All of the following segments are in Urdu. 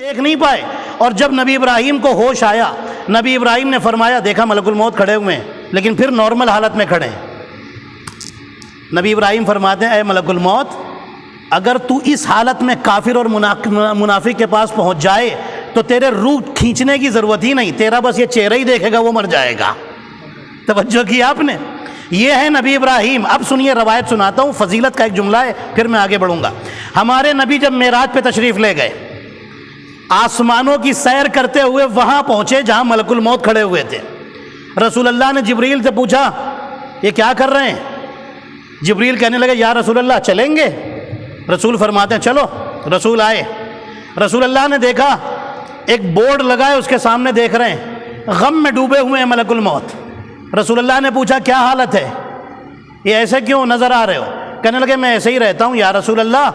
دیکھ نہیں پائے، اور جب نبی ابراہیم کو ہوش آیا، نبی ابراہیم نے فرمایا، دیکھا ملک الموت کھڑے ہوئے ہیں لیکن پھر نارمل حالت میں کھڑے ہیں۔ نبی ابراہیم فرماتے ہیں، اے ملک الموت، اگر تو اس حالت میں کافر اور منافق کے پاس پہنچ جائے تو تیرے روح کھینچنے کی ضرورت ہی نہیں، تیرا بس یہ چہرہ ہی دیکھے گا وہ مر جائے گا۔ توجہ کی آپ نے؟ یہ ہے نبی ابراہیم۔ اب سنیے، روایت سناتا ہوں، فضیلت کا ایک جملہ ہے، پھر میں آگے بڑھوں گا۔ ہمارے نبی جب معراج پہ تشریف لے گئے، آسمانوں کی سیر کرتے ہوئے وہاں پہنچے جہاں ملک الموت کھڑے ہوئے تھے۔ رسول اللہ نے جبریل سے پوچھا، یہ کیا کر رہے ہیں؟ جبریل کہنے لگے، یا رسول اللہ چلیں گے؟ رسول فرماتے ہیں چلو۔ رسول آئے، رسول اللہ نے دیکھا ایک بورڈ لگا ہے، اس کے سامنے دیکھ رہے ہیں، غم میں ڈوبے ہوئے ہیں ملک الموت۔ رسول اللہ نے پوچھا، کیا حالت ہے؟ یہ ایسے کیوں نظر آ رہے ہو؟ کہنے لگے، میں ایسے ہی رہتا ہوں یا رسول اللہ،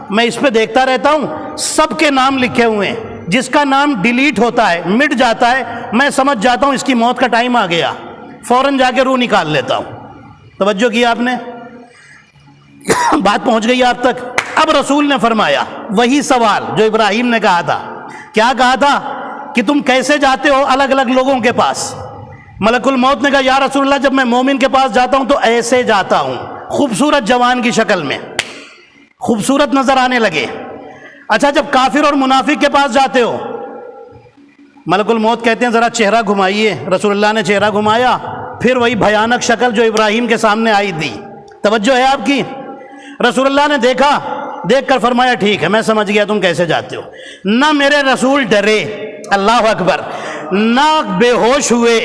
میں اس پہ دیکھتا رہتا ہوں، سب کے نام لکھے ہوئے ہیں، جس کا نام ڈیلیٹ ہوتا ہے، مٹ جاتا ہے، میں سمجھ جاتا ہوں اس کی موت کا ٹائم آ گیا، فوراً جا کے روح نکال لیتا ہوں۔ توجہ کی آپ نے؟ بات پہنچ گئی آپ تک؟ اب رسول نے فرمایا وہی سوال جو ابراہیم نے کہا تھا۔ کیا کہا تھا؟ کہ تم کیسے جاتے ہو الگ الگ لوگوں کے پاس؟ ملک الموت نے کہا، یا رسول اللہ، جب میں مومن کے پاس جاتا ہوں تو ایسے جاتا ہوں، خوبصورت جوان کی شکل میں، خوبصورت نظر آنے لگے۔ اچھا، جب کافر اور منافق کے پاس جاتے ہو؟ ملک الموت کہتے ہیں، ذرا چہرہ گھمائیے۔ رسول اللہ نے چہرہ گھمایا، پھر وہی بھیانک شکل جو ابراہیم کے سامنے آئی تھی۔ توجہ ہے آپ کی؟ رسول اللہ نے دیکھا، دیکھ کر فرمایا، ٹھیک ہے، میں سمجھ گیا تم کیسے جاتے ہو۔ نہ میرے رسول ڈرے، اللہ اکبر، نہ بے ہوش ہوئے،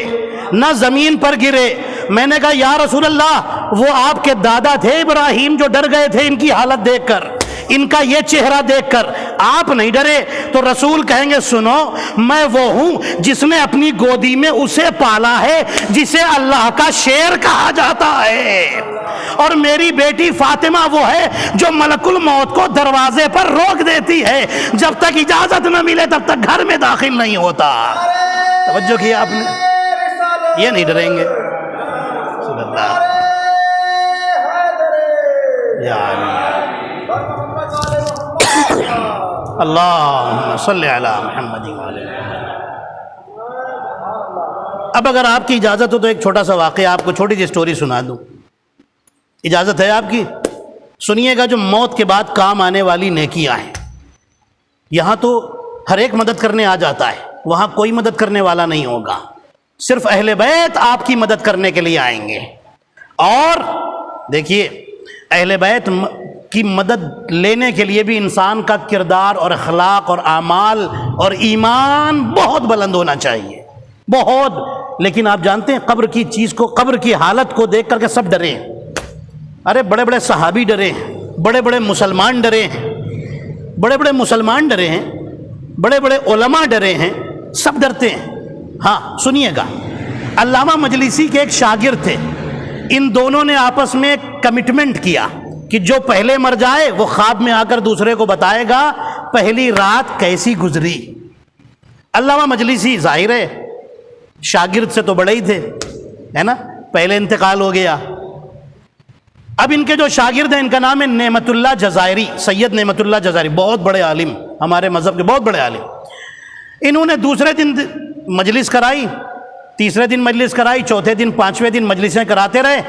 نہ زمین پر گرے۔ میں نے کہا، یا رسول اللہ، وہ آپ کے دادا تھے ابراہیم جو ڈر گئے تھے ان کی حالت دیکھ کر، ان کا یہ چہرہ دیکھ کر، آپ نہیں ڈرے؟ تو رسول کہیں گے، سنو، میں وہ ہوں جس نے اپنی گودی میں اسے پالا ہے جسے اللہ کا شیر کہا جاتا ہے، اور میری بیٹی فاطمہ وہ ہے جو ملک الموت کو دروازے پر روک دیتی ہے، جب تک اجازت نہ ملے تب تک گھر میں داخل نہیں ہوتا۔ توجہ کی آپ نے؟ یہ نہیں ڈریں گے۔ صلی اللہ اللہم صلی علی محمد وعلی محمد۔ اب اگر آپ کی اجازت ہو تو ایک چھوٹا سا واقعہ آپ کو، چھوٹی سی سٹوری سنا دوں، اجازت ہے آپ کی؟ سنیے گا، جو موت کے بعد کام آنے والی نیکیاں ہیں۔ یہاں تو ہر ایک مدد کرنے آ جاتا ہے، وہاں کوئی مدد کرنے والا نہیں ہوگا، صرف اہل بیت آپ کی مدد کرنے کے لیے آئیں گے۔ اور دیکھیے، اہل بیت کی مدد لینے کے لیے بھی انسان کا کردار اور اخلاق اور اعمال اور ایمان بہت بلند ہونا چاہیے، بہت۔ لیکن آپ جانتے ہیں، قبر کی چیز کو، قبر کی حالت کو دیکھ کر کے سب ڈرے ہیں۔ ارے بڑے بڑے صحابی ڈرے ہیں، بڑے بڑے مسلمان ڈرے ہیں، بڑے بڑے مسلمان ڈرے ہیں، بڑے بڑے علماء ڈرے ہیں، سب ڈرتے ہیں۔ ہاں سنیے گا، علامہ مجلسی کے ایک شاگرد تھے، ان دونوں نے آپس میں کمٹمنٹ کیا کہ جو پہلے مر جائے وہ خواب میں آ کر دوسرے کو بتائے گا پہلی رات کیسی گزری۔ علامہ مجلسی ظاہر ہے شاگرد سے تو بڑے ہی تھے، ہے نا، پہلے انتقال ہو گیا۔ اب ان کے جو شاگرد ہیں، ان کا نام ہے نعمت اللہ جزائری، سید نعمت اللہ جزائری، بہت بڑے عالم، ہمارے مذہب کے بہت بڑے عالم۔ انہوں نے دوسرے دن مجلس کرائی، تیسرے دن مجلس کرائی، چوتھے دن، پانچویں دن مجلسیں کراتے رہے۔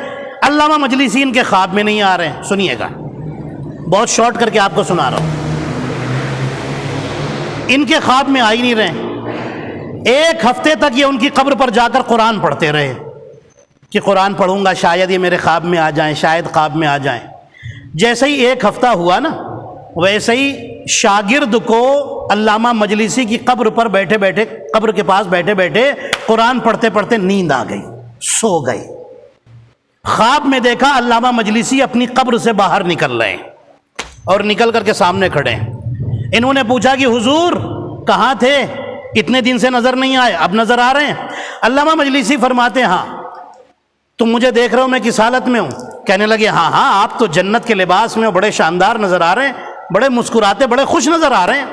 علامہ مجلسی ان کے خواب میں نہیں آ رہے ہیں۔ سنیے گا، بہت شارٹ کر کے آپ کو سنا رہا ہوں، ان کے خواب میں آ ہی نہیں رہے۔ ایک ہفتے تک یہ ان کی قبر پر جا کر قرآن پڑھتے رہے کہ قرآن پڑھوں گا، شاید یہ میرے خواب میں آ جائیں، شاید خواب میں آ جائیں۔ جیسے ہی ایک ہفتہ ہوا نا، ویسے ہی شاگرد کو علامہ مجلسی کی قبر پر بیٹھے بیٹھے، قبر کے پاس بیٹھے بیٹھے قرآن پڑھتے پڑھتے نیند آ گئی، سو گئی۔ خواب میں دیکھا علامہ مجلسی اپنی قبر سے باہر نکل رہے ہیں، اور نکل کر کے سامنے کھڑے ہیں۔ انہوں نے پوچھا کہ حضور کہاں تھے؟ اتنے دن سے نظر نہیں آئے، اب نظر آ رہے ہیں؟ علامہ مجلسی فرماتے ہیں، ہاں تم مجھے دیکھ رہے ہو میں کس حالت میں ہوں؟ کہنے لگے، ہاں ہاں، آپ تو جنت کے لباس میں بڑے شاندار نظر آ رہے ہیں، بڑے مسکراتے، بڑے خوش نظر آ رہے ہیں۔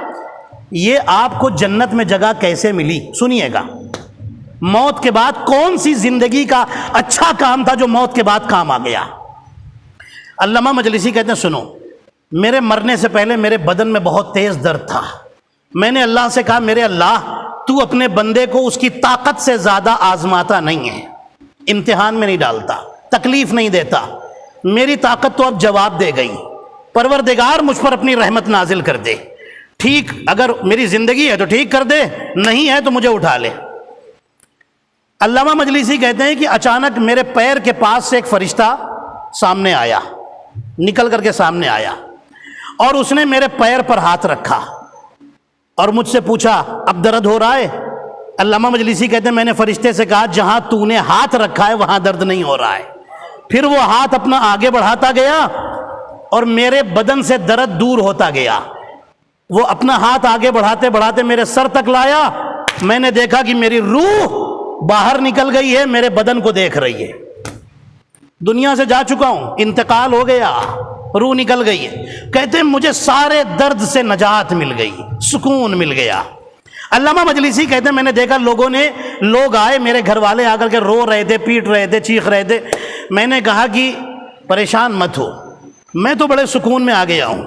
یہ آپ کو جنت میں جگہ کیسے ملی؟ سنیے گا، موت کے بعد کون سی زندگی کا اچھا کام تھا جو موت کے بعد کام آ گیا؟ علامہ مجلسی کہتے ہیں، سنو، میرے مرنے سے پہلے میرے بدن میں بہت تیز درد تھا، میں نے اللہ سے کہا میرے اللہ تو اپنے بندے کو اس کی طاقت سے زیادہ آزماتا نہیں ہے، امتحان میں نہیں ڈالتا، تکلیف نہیں دیتا، میری طاقت تو اب جواب دے گئی، پروردگار مجھ پر اپنی رحمت نازل کر دے، ٹھیک اگر میری زندگی ہے تو ٹھیک کر دے، نہیں ہے تو مجھے اٹھا لے۔ علامہ مجلسی کہتے ہیں کہ اچانک میرے پیر کے پاس سے ایک فرشتہ سامنے آیا، نکل کر کے سامنے آیا، اور اس نے میرے پیر پر ہاتھ رکھا اور مجھ سے پوچھا اب درد ہو رہا ہے؟ علامہ مجلسی کہتے ہیں میں نے فرشتے سے کہا جہاں تو نے ہاتھ رکھا ہے وہاں درد نہیں ہو رہا ہے۔ پھر وہ ہاتھ اپنا آگے بڑھاتا گیا اور میرے بدن سے درد دور ہوتا گیا۔ وہ اپنا ہاتھ آگے بڑھاتے بڑھاتے میرے سر تک لایا، میں نے دیکھا کہ میری روح باہر نکل گئی ہے، میرے بدن کو دیکھ رہی ہے۔ دنیا سے جا چکا ہوں، انتقال ہو گیا، روح نکل گئی ہے۔ کہتے ہیں مجھے سارے درد سے نجات مل گئی، سکون مل گیا۔ علامہ مجلسی کہتے ہیں میں نے دیکھا لوگ آئے، میرے گھر والے آ کر کے رو رہے تھے، پیٹ رہے تھے، چیخ رہے تھے۔ میں نے کہا کہ پریشان مت ہو، میں تو بڑے سکون میں آ گیا ہوں۔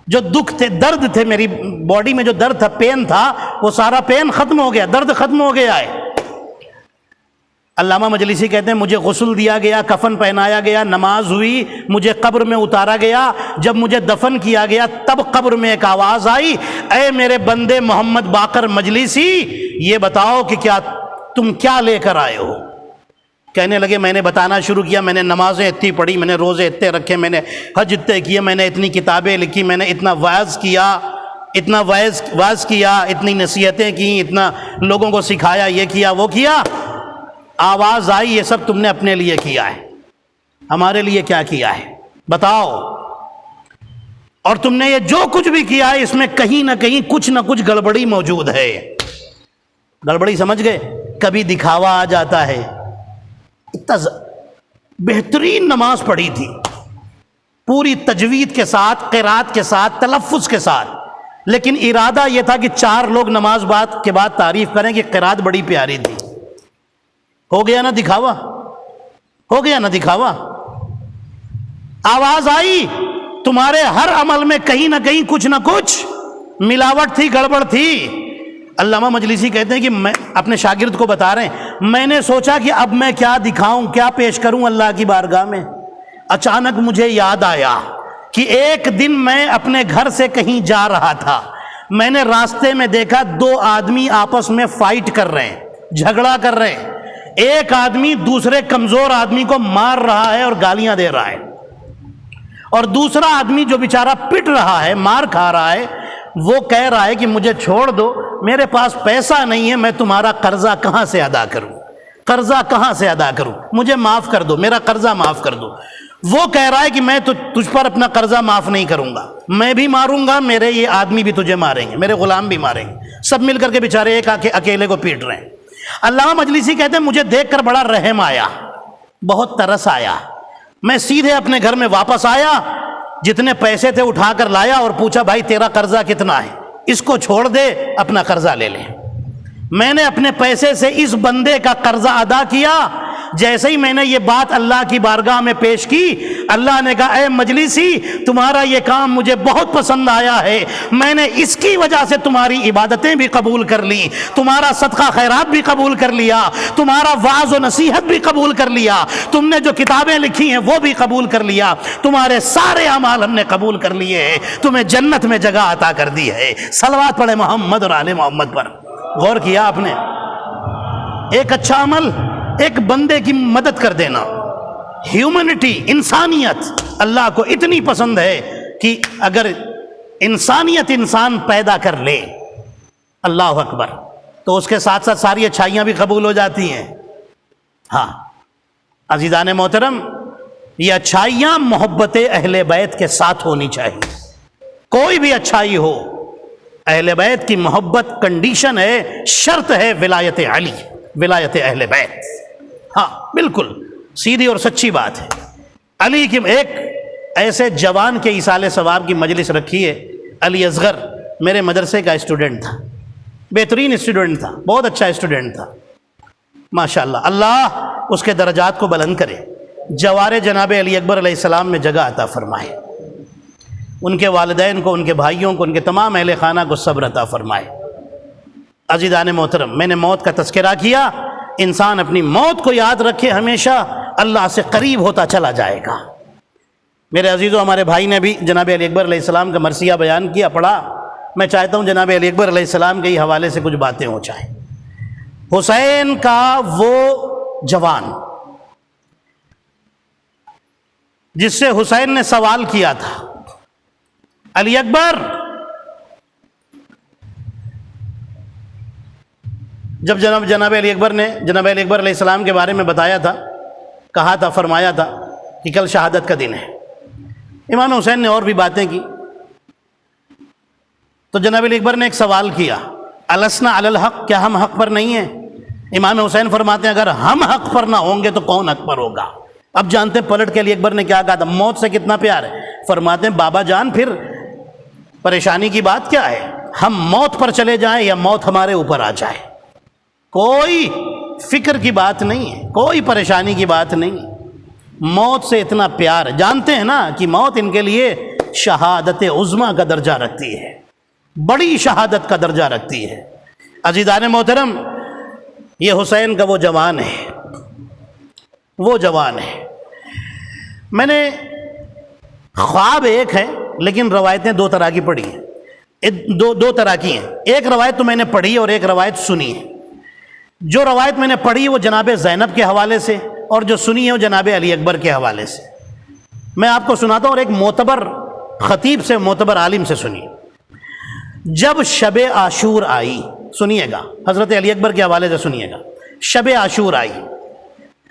جو دکھ تھے، درد تھے، میری باڈی میں جو درد تھا، پین تھا، وہ سارا پین ختم ہو گیا، درد ختم ہو گیا ہے۔ علامہ مجلسی کہتے ہیں مجھے غسل دیا گیا، کفن پہنایا گیا، نماز ہوئی، مجھے قبر میں اتارا گیا۔ جب مجھے دفن کیا گیا تب قبر میں ایک آواز آئی، اے میرے بندے محمد باقر مجلسی، یہ بتاؤ کہ تم کیا لے کر آئے ہو؟ کہنے لگے میں نے بتانا شروع کیا، میں نے نمازیں اتنی پڑھی، میں نے روزے اتنے رکھے، میں نے حج اتنے کیے، میں نے اتنی کتابیں لکھی، میں نے اتنا وعظ کیا، اتنی نصیحتیں کی، اتنا لوگوں کو سکھایا، یہ کیا وہ کیا۔ آواز آئی یہ سب تم نے اپنے لیے کیا ہے، ہمارے لیے کیا کیا ہے بتاؤ؟ اور تم نے یہ جو کچھ بھی کیا ہے اس میں کہیں نہ کہیں کچھ نہ کچھ گڑبڑی موجود ہے۔ گڑبڑی سمجھ گئے؟ کبھی دکھاوا آ جاتا ہے۔ بہترین نماز پڑھی تھی، پوری تجوید کے ساتھ، قرات کے ساتھ، تلفظ کے ساتھ، لیکن ارادہ یہ تھا کہ 4 لوگ نماز کے بعد تعریف کریں کہ قرات بڑی پیاری تھی۔ ہو گیا نا دکھاوا، ہو گیا نا دکھاوا۔ آواز آئی تمہارے ہر عمل میں کہیں نہ کہیں کچھ نہ کچھ ملاوٹ تھی، گڑبڑ تھی۔ علامہ مجلسی کہتے ہیں کہ میں اپنے شاگرد کو بتا رہے ہیں، میں نے سوچا کہ اب میں کیا دکھاؤں، کیا پیش کروں اللہ کی بارگاہ میں۔ اچانک مجھے یاد آیا کہ ایک دن میں اپنے گھر سے کہیں جا رہا تھا، میں نے راستے میں دیکھا 2 آدمی آپس میں فائٹ کر رہے ہیں، جھگڑا کر رہے ہیں۔ ایک آدمی دوسرے کمزور آدمی کو مار رہا ہے اور گالیاں دے رہا ہے، اور دوسرا آدمی جو بیچارہ پٹ رہا ہے، مار کھا رہا ہے، وہ کہہ رہا ہے کہ مجھے چھوڑ دو، میرے پاس پیسہ نہیں ہے، میں تمہارا قرضہ کہاں سے ادا کروں، قرضہ کہاں سے ادا کروں، مجھے معاف کر دو، میرا قرضہ معاف کر دو۔ وہ کہہ رہا ہے کہ میں تو تجھ پر اپنا قرضہ معاف نہیں کروں گا، میں بھی ماروں گا، میرے یہ آدمی بھی تجھے ماریں گے، میرے غلام بھی ماریں گے، سب مل کر کے بیچارے ایک اکیلے کو پیٹ رہے ہیں۔ علامہ مجلسی کہتے ہیں مجھے دیکھ کر بڑا رحم آیا، بہت ترس آیا۔ میں سیدھے اپنے گھر میں واپس آیا، جتنے پیسے تھے اٹھا کر لایا اور پوچھا بھائی تیرا قرضہ کتنا ہے، اس کو چھوڑ دے، اپنا قرضہ لے لے۔ میں نے اپنے پیسے سے اس بندے کا قرضہ ادا کیا۔ جیسے ہی میں نے یہ بات اللہ کی بارگاہ میں پیش کی، اللہ نے کہا اے مجلسی تمہارا یہ کام مجھے بہت پسند آیا ہے، میں نے اس کی وجہ سے تمہاری عبادتیں بھی قبول کر لی، تمہارا صدقہ خیرات بھی قبول کر لیا، تمہارا وعظ و نصیحت بھی قبول کر لیا، تم نے جو کتابیں لکھی ہیں وہ بھی قبول کر لیا، تمہارے سارے اعمال ہم نے قبول کر لیے ہیں، تمہیں جنت میں جگہ عطا کر دی ہے۔ صلوات پڑھے محمد اور آل محمد پر۔ غور کیا آپ نے؟ ایک اچھا عمل، ایک بندے کی مدد کر دینا، ہیومنٹی، انسانیت اللہ کو اتنی پسند ہے کہ اگر انسانیت انسان پیدا کر لے، اللہ اکبر، تو اس کے ساتھ ساتھ ساری اچھائیاں بھی قبول ہو جاتی ہیں۔ ہاں عزیزان محترم، یہ اچھائیاں محبت اہل بیت کے ساتھ ہونی چاہیے۔ کوئی بھی اچھائی ہو، اہل بیت کی محبت کنڈیشن ہے، شرط ہے ولایت علی، ولایت اہل بیت۔ ہاں بالکل سیدھی اور سچی بات ہے۔ علی کی ایک ایسے جوان کے ایصال ثواب کی مجلس رکھی ہے، علی اصغر میرے مدرسے کا اسٹوڈنٹ تھا، بہترین اسٹوڈنٹ تھا، بہت اچھا اسٹوڈنٹ تھا ماشاءاللہ، اللہ اس کے درجات کو بلند کرے، جوار جناب علی اکبر علیہ السلام میں جگہ عطا فرمائے۔ ان کے والدین کو، ان کے بھائیوں کو، ان کے تمام اہل خانہ کو صبر عطا فرمائے۔ عزیزان محترم، میں نے موت کا تذکرہ کیا، انسان اپنی موت کو یاد رکھے، ہمیشہ اللہ سے قریب ہوتا چلا جائے گا۔ میرے عزیزوں، ہمارے بھائی نے بھی جناب علی اکبر علیہ السلام کا مرثیہ بیان کیا، پڑھا۔ میں چاہتا ہوں جناب علی اکبر علیہ السلام کے حوالے سے کچھ باتیں ہو جائیں۔ حسین کا وہ جوان جس سے حسین نے سوال کیا تھا، علی اکبر، جب جناب علی اکبر نے جناب علی اکبر علیہ السلام کے بارے میں بتایا تھا، کہا تھا، فرمایا تھا کہ کل شہادت کا دن ہے۔ امام حسین نے اور بھی باتیں کی، تو جناب علی اکبر نے ایک سوال کیا، السنا علی الحق، کیا ہم حق پر نہیں ہیں؟ امام حسین فرماتے ہیں اگر ہم حق پر نہ ہوں گے تو کون حق پر ہوگا؟ اب جانتے ہیں پلٹ کے علی اکبر نے کیا کہا تھا، موت سے کتنا پیار ہے۔ فرماتے ہیں بابا جان، پھر پریشانی کی بات کیا ہے؟ ہم موت پر چلے جائیں یا موت ہمارے اوپر آ جائے، کوئی فکر کی بات نہیں ہے، کوئی پریشانی کی بات نہیں ہے۔ موت سے اتنا پیار، جانتے ہیں نا کہ موت ان کے لیے شہادت عظمیٰ کا درجہ رکھتی ہے، بڑی شہادت کا درجہ رکھتی ہے۔ عزیزان محترم، یہ حسین کا وہ جوان ہے، وہ جوان ہے۔ میں نے خواب ایک ہے، لیکن روایتیں دو طرح کی پڑھی ہیں، دو طرح کی ہیں۔ ایک روایت تو میں نے پڑھی اور ایک روایت سنی ہے۔ جو روایت میں نے پڑھی وہ جناب زینب کے حوالے سے، اور جو سنی ہے وہ جناب علی اکبر کے حوالے سے۔ میں آپ کو سناتا ہوں، اور ایک معتبر خطیب سے، معتبر عالم سے سنیے۔ جب شب عاشور آئی، سنیے گا، حضرت علی اکبر کے حوالے سے سنیے گا۔ شب عاشور آئی،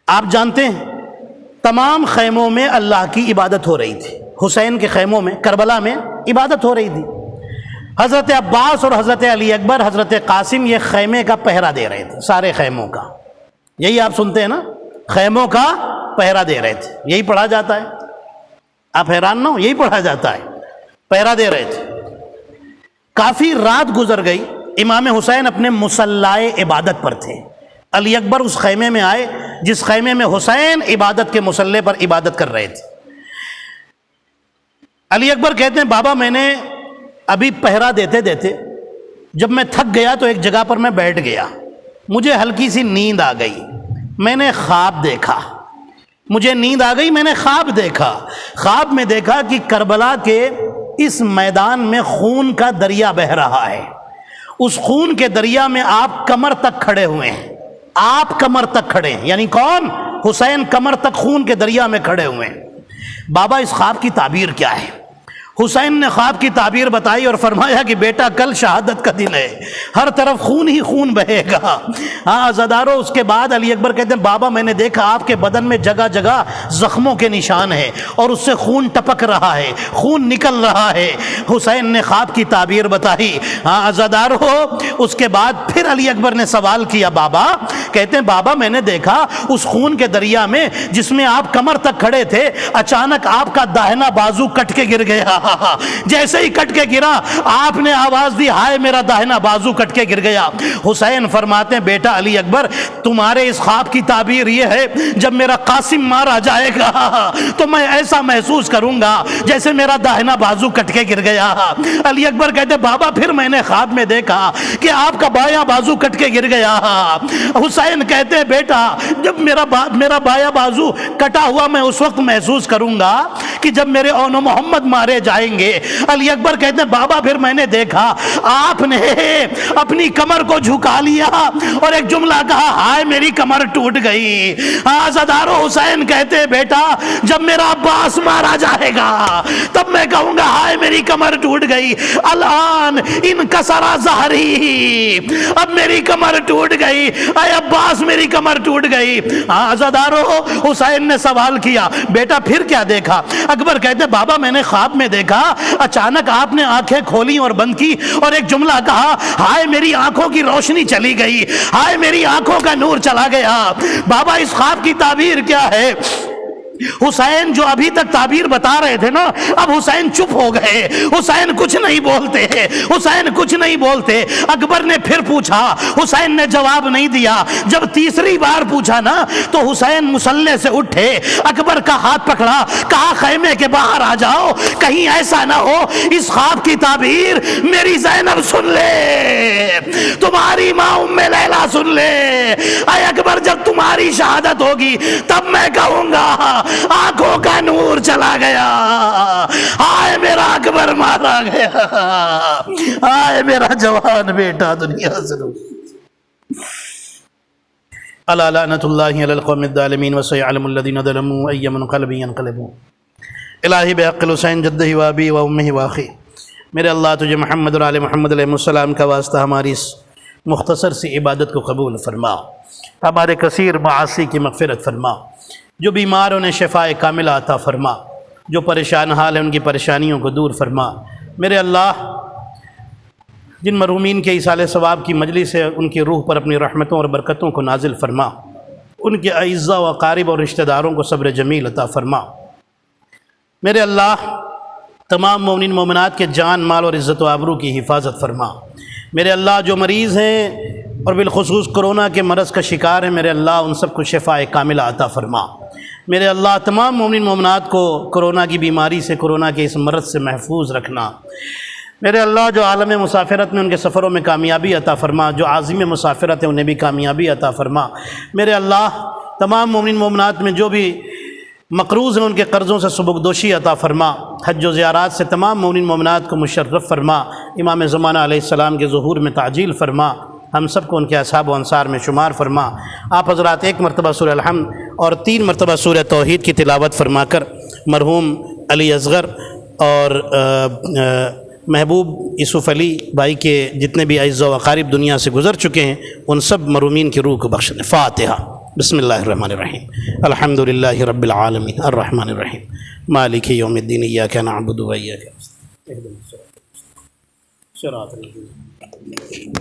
آپ جانتے ہیں تمام خیموں میں اللہ کی عبادت ہو رہی تھی، حسین کے خیموں میں، کربلا میں عبادت ہو رہی تھی۔ حضرت عباس اور حضرت علی اکبر، حضرت قاسم، یہ خیمے کا پہرا دے رہے تھے، سارے خیموں کا۔ یہی آپ سنتے ہیں نا، خیموں کا پہرا دے رہے تھے، یہی پڑھا جاتا ہے، آپ حیران نہ ہو، یہی پڑھا جاتا ہے، پہرا دے رہے تھے۔ کافی رات گزر گئی، امام حسین اپنے مصلی عبادت پر تھے۔ علی اکبر اس خیمے میں آئے جس خیمے میں حسین عبادت کے مصلی پر عبادت کر رہے تھے۔ علی اکبر کہتے ہیں بابا میں نے ابھی پہرا دیتے دیتے جب میں تھک گیا تو ایک جگہ پر میں بیٹھ گیا، مجھے ہلکی سی نیند آ گئی، میں نے خواب دیکھا، مجھے نیند آ گئی، میں نے خواب دیکھا، خواب میں دیکھا کہ کربلا کے اس میدان میں خون کا دریا بہہ رہا ہے، اس خون کے دریا میں آپ کمر تک کھڑے ہوئے ہیں، آپ کمر تک کھڑے ہیں، یعنی کون؟ حسین کمر تک خون کے دریا میں کھڑے ہوئے ہیں۔ بابا اس خواب کی تعبیر کیا ہے؟ حسین نے خواب کی تعبیر بتائی اور فرمایا کہ بیٹا کل شہادت کا دن ہے، ہر طرف خون ہی خون بہے گا۔ ہاں عزادارو، اس کے بعد علی اکبر کہتے ہیں بابا میں نے دیکھا آپ کے بدن میں جگہ جگہ زخموں کے نشان ہیں اور اس سے خون ٹپک رہا ہے، خون نکل رہا ہے۔ حسین نے خواب کی تعبیر بتائی۔ ہاں عزادارو، اس کے بعد پھر علی اکبر نے سوال کیا بابا، کہتے ہیں بابا میں نے دیکھا اس خون کے دریا میں جس میں آپ کمر تک کھڑے تھے، اچانک آپ کا داہنا بازو کٹ کے گر گیا، جیسے ہی کٹ کے گرا آپ نے آواز دی ہائے میرا داہنا بازو کٹ کے گر گیا۔ حسین فرماتے ہیں بیٹا علی اکبر تمہارے اس خواب کی تعبیر یہ ہے جب میرا قاسم مارا جائے گا تو میں ایسا محسوس کروں گا جیسے میرا داہنا بازو کٹ کے گر گیا۔ علی اکبر کہتے بابا پھر میں نے خواب میں دیکھا کہ آپ کا بایاں بازو کٹ کے گر گیا۔ حسین کہتے ہیں بیٹا جب میرا بایاں بازو کٹا ہوا میں اس وقت محسوس کروں گا کہ جب میرے اون محمد مارے جائیں گے۔ علی اکبر کہتے ہیں بابا پھر میں نے دیکھا آپ نے اپنی کمر کو جھکا لیا اور ایک جملہ کہا ہائے میری کمر ٹوٹ گئی۔ عزادارو، حسین کہتے ہیں بیٹا جب میرا عباس مارا جائے گا تب میں کہوں گا ہائے میری کمر ٹوٹ گئی، الان انکسر ظہری، اب میری کمر ٹوٹ گئی، اے عباس میری کمر ٹوٹ گئی۔ عزادارو، حسین نے سوال کیا بیٹا پھر کیا دیکھا؟ اکبر کہتے بابا میں نے خواب میں دیکھا اچانک آپ نے آنکھیں کھولی اور بند کی اور ایک جملہ کہا ہائے میری آنکھوں کی روشنی چلی گئی، ہائے میری آنکھوں کا نور چلا گیا۔ بابا اس خواب کی تعبیر کیا ہے؟ حسین جو ابھی تک تعبیر بتا رہے تھے نا، اب حسین چپ ہو گئے، حسین کچھ نہیں بولتے، حسین کچھ نہیں بولتے۔ اکبر نے پھر پوچھا، حسین نے جواب نہیں دیا۔ جب تیسری بار پوچھا نا تو حسین مصلے سے اٹھے، اکبر کا ہاتھ پکڑا، کہا خیمے کے باہر آ جاؤ، کہیں ایسا نہ ہو اس خواب کی تعبیر میری زینب سن لے، تمہاری ماں ام لیلہ سن لے۔ اے اکبر، جب تمہاری شہادت ہوگی تب میں کہوں گا آنکھوں کا نور چلا گیا، آئے میرا اکبر مارا گیا، آئے میرا جوان بیٹا دنیا سے الا لعنت اللہ علی القوم الظالمین وسيعلم الذین ظلموا ای منقلب ینقلبون۔ الہی بحق الحسین جدہ و ابی و امہ و اخی، میرے اللہ تجھے محمد اور آل محمد علیہ السلام کا واسطہ ہماری اس مختصر سی عبادت کو قبول فرما، ہمارے کثیر معاصی کی مغفرت فرما، جو بیمار انہیں شفاء کاملہ عطا فرما، جو پریشان حال ہیں ان کی پریشانیوں کو دور فرما۔ میرے اللہ، جن مرحومین کے ایصال ثواب کی مجلس ہے ان کی روح پر اپنی رحمتوں اور برکتوں کو نازل فرما، ان کے اعزاء و اقارب اور رشتہ داروں کو صبر جمیل عطا فرما۔ میرے اللہ، تمام مومنین مومنات کے جان مال اور عزت و آبرو کی حفاظت فرما۔ میرے اللہ، جو مریض ہیں اور بالخصوص کرونا کے مرض کا شکار ہیں، میرے اللہ ان سب کو شفاء کاملہ عطا فرما۔ میرے اللہ، تمام مومنین مومنات کو کرونا کی بیماری سے، کرونا کے اس مرض سے محفوظ رکھنا۔ میرے اللہ، جو عالم مسافرت میں ان کے سفروں میں کامیابی عطا فرما، جو عازم مسافرت ہیں انہیں بھی کامیابی عطا فرما۔ میرے اللہ، تمام مومنین مومنات میں جو بھی مقروض ہیں ان کے قرضوں سے سبکدوشی عطا فرما، حج و زیارات سے تمام مومنین مومنات کو مشرف فرما، امام زمانہ علیہ السلام کے ظہور میں تعجیل فرما، ہم سب کو ان کے اصحاب و انصار میں شمار فرما۔ آپ حضرات 1 مرتبہ سورہ الحمد اور 3 مرتبہ سورہ توحید کی تلاوت فرما کر مرحوم علی اصغر اور محبوب یوسف علی بھائی کے جتنے بھی اعزاء و اقارب دنیا سے گزر چکے ہیں ان سب مرحومین کی روح کو بخش دیں۔ فاتحہ۔ بسم اللہ الرحمن الرحیم، الحمد للہ رب العالمین الرحمن الرحیم مالک یوم الدین، ایاک نعبد و ایاک نستعین، اہدنا الصراط المستقیم۔